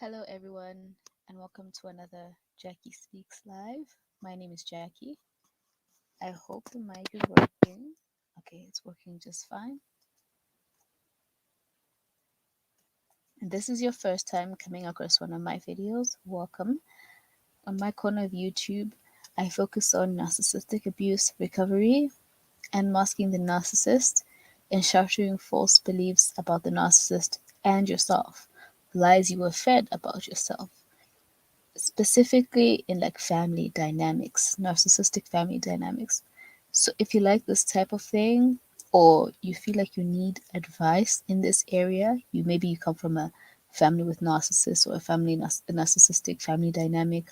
Hello, everyone, and welcome to another Jackie Speaks Live. My name is Jackie. I hope the mic is working. Okay, it's working just fine. And this is your first time coming across one of my videos. Welcome. On my corner of YouTube, I focus on narcissistic abuse recovery and masking the narcissist and shattering false beliefs about the narcissist and yourself, lies you were fed about yourself, specifically in like family dynamics, narcissistic family dynamics. So if you like this type of thing, or you feel like you need advice in this area, you come from a family with narcissists or a narcissistic family dynamic.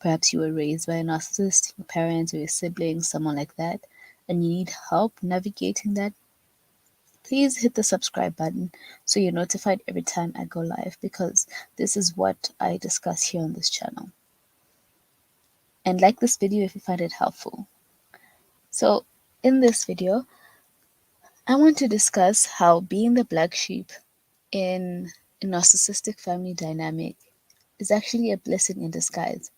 Perhaps you were raised by a narcissist, your parents or your siblings, someone like that, and you need help navigating that. Please hit the subscribe button so you're notified every time I go live, because this is what I discuss here on this channel. And like this video if you find it helpful. So in this video, I want to discuss how being the black sheep in a narcissistic family dynamic is actually a blessing in disguise,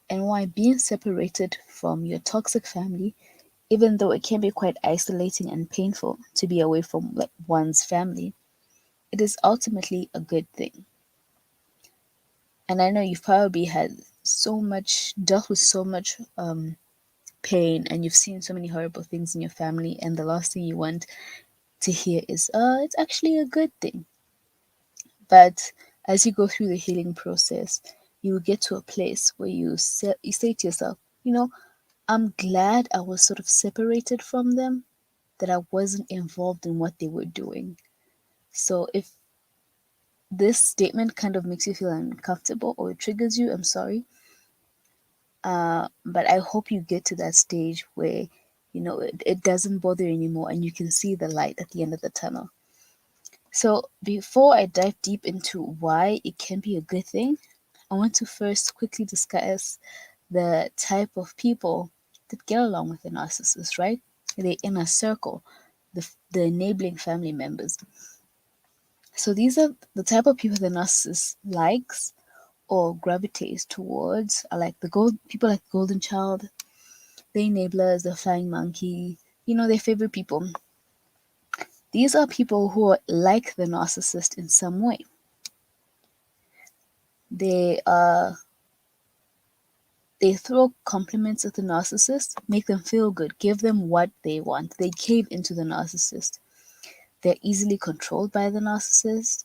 and why being separated from your toxic family, even though it can be quite isolating and painful to be away from like one's family, it is ultimately a good thing. And I know you've probably had dealt with so much pain, and you've seen so many horrible things in your family, and the last thing you want to hear is, it's actually a good thing. But as you go through the healing process, you will get to a place where you say to yourself, I'm glad I was sort of separated from them, that I wasn't involved in what they were doing. So if this statement kind of makes you feel uncomfortable or it triggers you, I'm sorry. But I hope you get to that stage where it doesn't bother you anymore and you can see the light at the end of the tunnel. So before I dive deep into why it can be a good thing, I want to first quickly discuss the type of people that get along with the narcissist, right? The inner circle, the enabling family members. So these are the type of people the narcissist likes or gravitates towards, are like people like the golden child, the enablers, the flying monkey, their favorite people. These are people who are like the narcissist in some way. They throw compliments at the narcissist, make them feel good, give them what they want. They cave into the narcissist. They're easily controlled by the narcissist.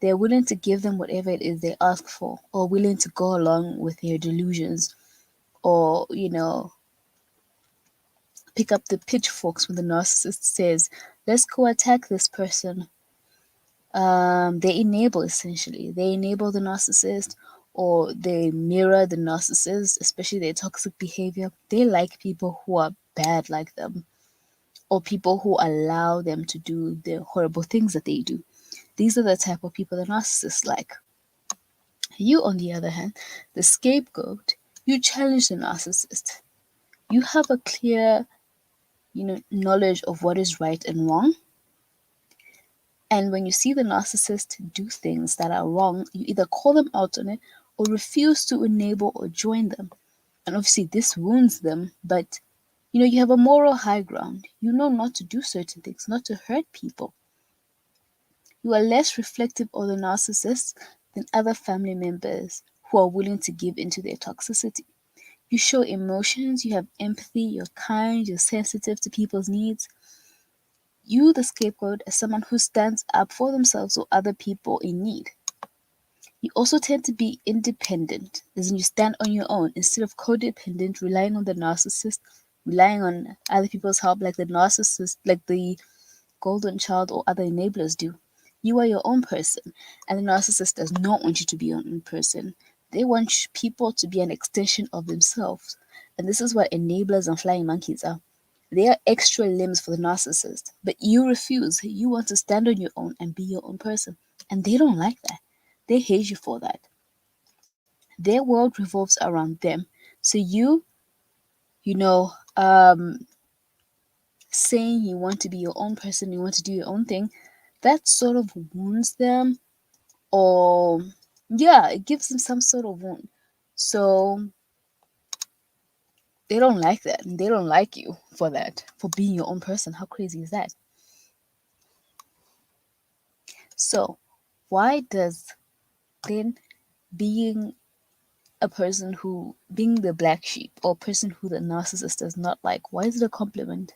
They're willing to give them whatever it is they ask for, or willing to go along with their delusions, or pick up the pitchforks when the narcissist says, let's go attack this person. They enable, essentially. They enable the narcissist, or they mirror the narcissist, especially their toxic behavior. They like people who are bad like them, or people who allow them to do the horrible things that they do. These are the type of people the narcissists like. You, on the other hand, the scapegoat, you challenge the narcissist. You have a clear, knowledge of what is right and wrong. And when you see the narcissist do things that are wrong, you either call them out on it or refuse to enable or join them. And obviously, this wounds them, but you have a moral high ground. You know not to do certain things, not to hurt people. You are less reflective of the narcissist than other family members who are willing to give into their toxicity. You show emotions, you have empathy, you're kind, you're sensitive to people's needs. You, the scapegoat, as someone who stands up for themselves or other people in need. You also tend to be independent, as in you stand on your own instead of codependent, relying on the narcissist, relying on other people's help like the narcissist, like the golden child or other enablers do. You are your own person, and the narcissist does not want you to be your own person. They want people to be an extension of themselves. And this is what enablers and flying monkeys are. They are extra limbs for the narcissist, but you refuse. You want to stand on your own and be your own person. And they don't like that. They hate you for that. Their world revolves around them. So you know, saying you want to be your own person, you want to do your own thing, that sort of wounds them or yeah, it gives them some sort of wound. So they don't like that, and they don't like you for that, for being your own person. How crazy is that? So why does then being a person who being the black sheep or person who the narcissist does not like, why is it a compliment?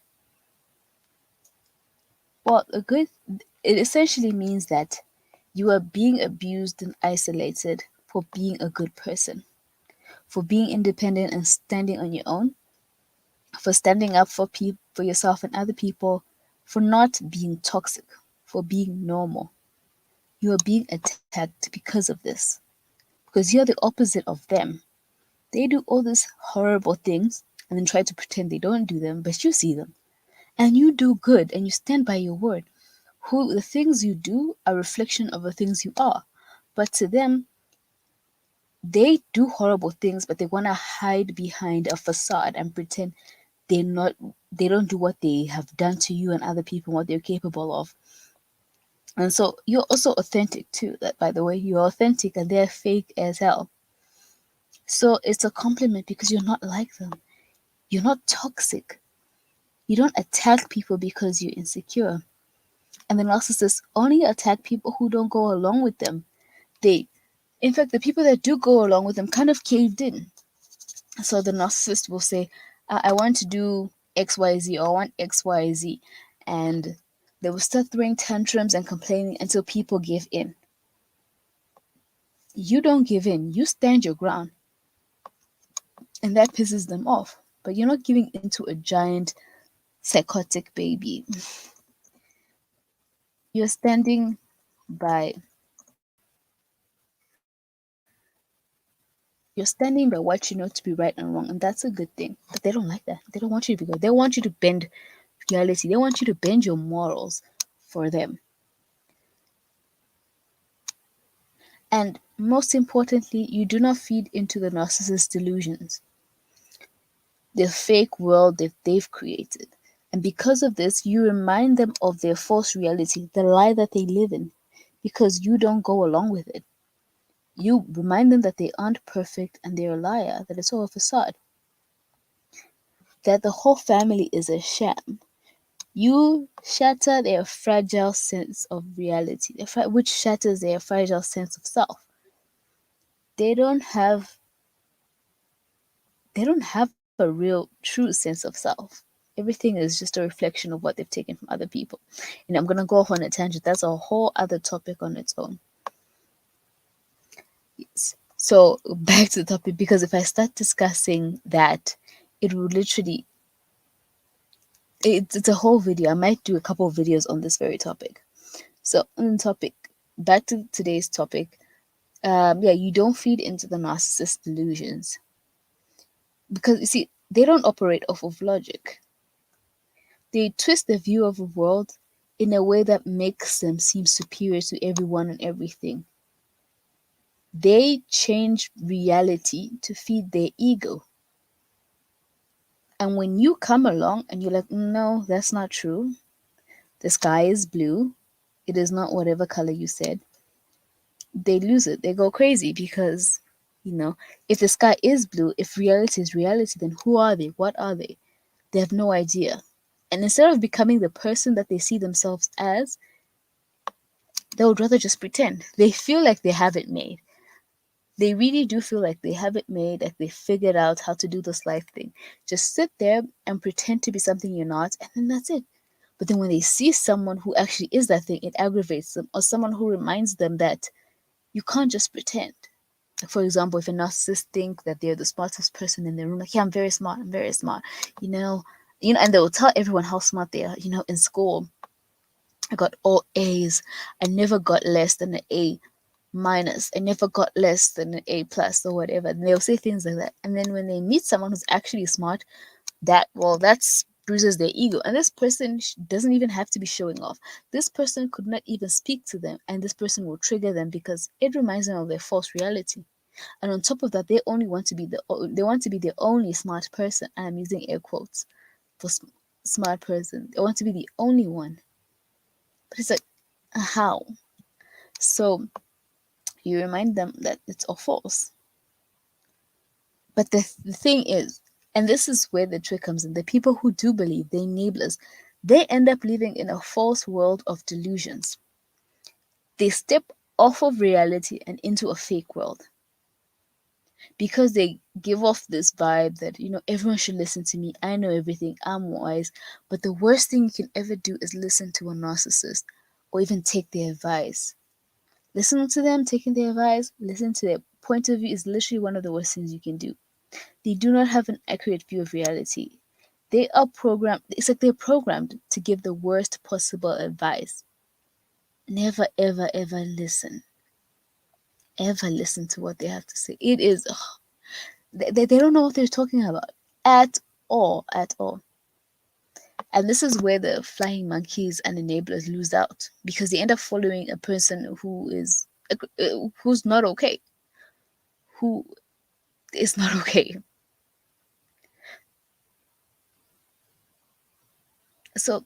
Well, a good it essentially means that you are being abused and isolated for being a good person, for being independent and standing on your own, for standing up for for yourself and other people, for not being toxic, for being normal. You are being attacked because of this, because you're the opposite of them. They do all these horrible things and then try to pretend they don't do them, but you see them. And you do good and you stand by your word. Who the things you do are a reflection of the things you are. But to them, they do horrible things, but they want to hide behind a facade and pretend they're not they don't do what they have done to you and other people, what they're capable of. And so you're also authentic too. That, by the way, you're authentic and they're fake as hell. So it's a compliment because you're not like them. You're not toxic. You don't attack people because you're insecure. And the narcissists only attack people who don't go along with them. They, in fact, the people that do go along with them kind of caved in. So the narcissist will say, I want to do XYZ or I want XYZ. And they will start throwing tantrums and complaining until people give in. You don't give in, you stand your ground. And that pisses them off. But you're not giving into a giant psychotic baby. You're standing by you're standing by what you know to be right and wrong, and that's a good thing. But they don't like that. They don't want you to be good. They want you to bend reality. They want you to bend your morals for them. And most importantly, you do not feed into the narcissist's delusions, the fake world that they've created. And because of this, you remind them of their false reality, the lie that they live in, because you don't go along with it. You remind them that they aren't perfect and they're a liar, that it's all a facade, that the whole family is a sham. You shatter their fragile sense of reality, which shatters their fragile sense of self. They don't have they don't have a real true sense of self. Everything is just a reflection of what they've taken from other people. And I'm gonna go off on a tangent. That's a whole other topic on its own. Yes. So back to the topic, because if I start discussing that, it will literally it's a whole video. I might do a couple of videos on this very topic. So on the topic, back to today's topic. Yeah, you don't feed into the narcissist delusions because you see they don't operate off of logic. They twist the view of the world in a way that makes them seem superior to everyone and everything. They change reality to feed their ego. And when you come along and you're like, no, that's not true. The sky is blue. It is not whatever color you said. They lose it. They go crazy because, if the sky is blue, if reality is reality, then who are they? What are they? They have no idea. And instead of becoming the person that they see themselves as, they would rather just pretend. They feel like they have it made. They really do feel like they have it made, like they figured out how to do this life thing. Just sit there and pretend to be something you're not, and then that's it. But then when they see someone who actually is that thing, it aggravates them, or someone who reminds them that you can't just pretend. Like, for example, if a narcissist think that they're the smartest person in the room, like, yeah, I'm very smart, and they will tell everyone how smart they are. In school, I got all A's. I never got less than an A minus. I never got less than an A plus or whatever. And they'll say things like that. And then when they meet someone who's actually smart, that's bruises their ego. And this person doesn't even have to be showing off. This person could not even speak to them, and this person will trigger them because it reminds them of their false reality. And on top of that, they want to be the only smart person. And I'm using air quotes for smart person. They want to be the only one. But it's like, how? So You remind them that it's all false. But the thing is, and this is where the trick comes in, the people who do believe, the enablers, they end up living in a false world of delusions. They step off of reality and into a fake world because they give off this vibe that, everyone should listen to me. I know everything. I'm wise. But the worst thing you can ever do is listen to a narcissist or even take their advice. Listening to them, taking their advice, listening to their point of view is literally one of the worst things you can do. They do not have an accurate view of reality. They are programmed, it's like they're programmed to give the worst possible advice. Never, ever, ever listen. Ever listen to what they have to say. It is, they don't know what they're talking about at all, at all. And this is where the flying monkeys and enablers lose out because they end up following a person who's not okay, who is not okay. So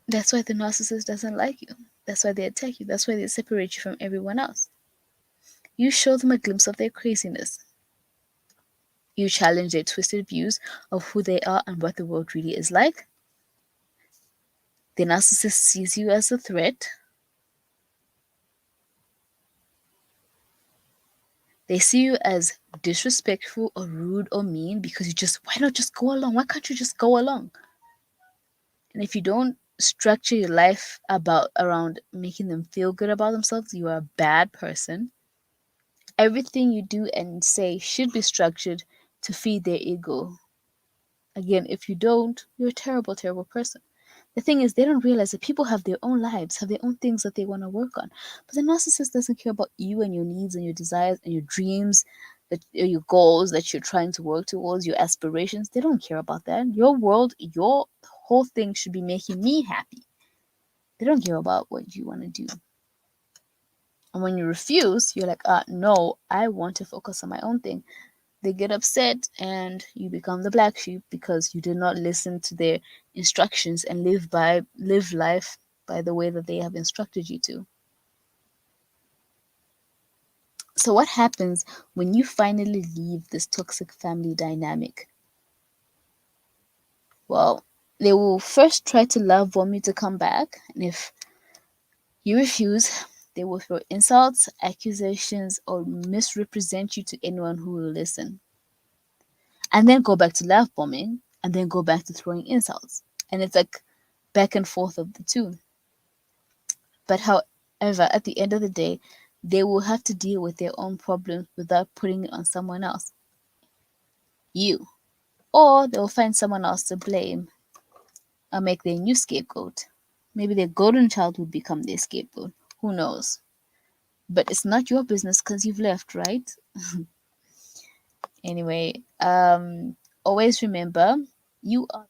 that's why the narcissist doesn't like you. That's why they attack you. That's why they separate you from everyone else. You show them a glimpse of their craziness. You challenge their twisted views of who they are and what the world really is like. The narcissist sees you as a threat. They see you as disrespectful or rude or mean because why not just go along? Why can't you just go along? And if you don't structure your life around making them feel good about themselves, you are a bad person. Everything you do and say should be structured to feed their ego. Again, if you don't, you're a terrible, terrible person. The thing is, they don't realize that people have their own lives, have their own things that they want to work on. But the narcissist doesn't care about you and your needs and your desires and your dreams, your goals that you're trying to work towards, your aspirations. They don't care about that. Your world, your whole thing should be making me happy. They don't care about what you want to do. And when you refuse, you're like, no, I want to focus on my own thing. They get upset and you become the black sheep because you did not listen to their instructions and live life by the way that they have instructed you to. So what happens when you finally leave this toxic family dynamic? Well, they will first try to love bomb you to come back, and if you refuse, they will throw insults, accusations, or misrepresent you to anyone who will listen. And then go back to love bombing, and then go back to throwing insults. And it's like back and forth of the two. But however, at the end of the day, they will have to deal with their own problems without putting it on someone else. You. Or they'll find someone else to blame or make their new scapegoat. Maybe their golden child will become their scapegoat. Who knows? But it's not your business because you've left, right? Anyway, always remember you are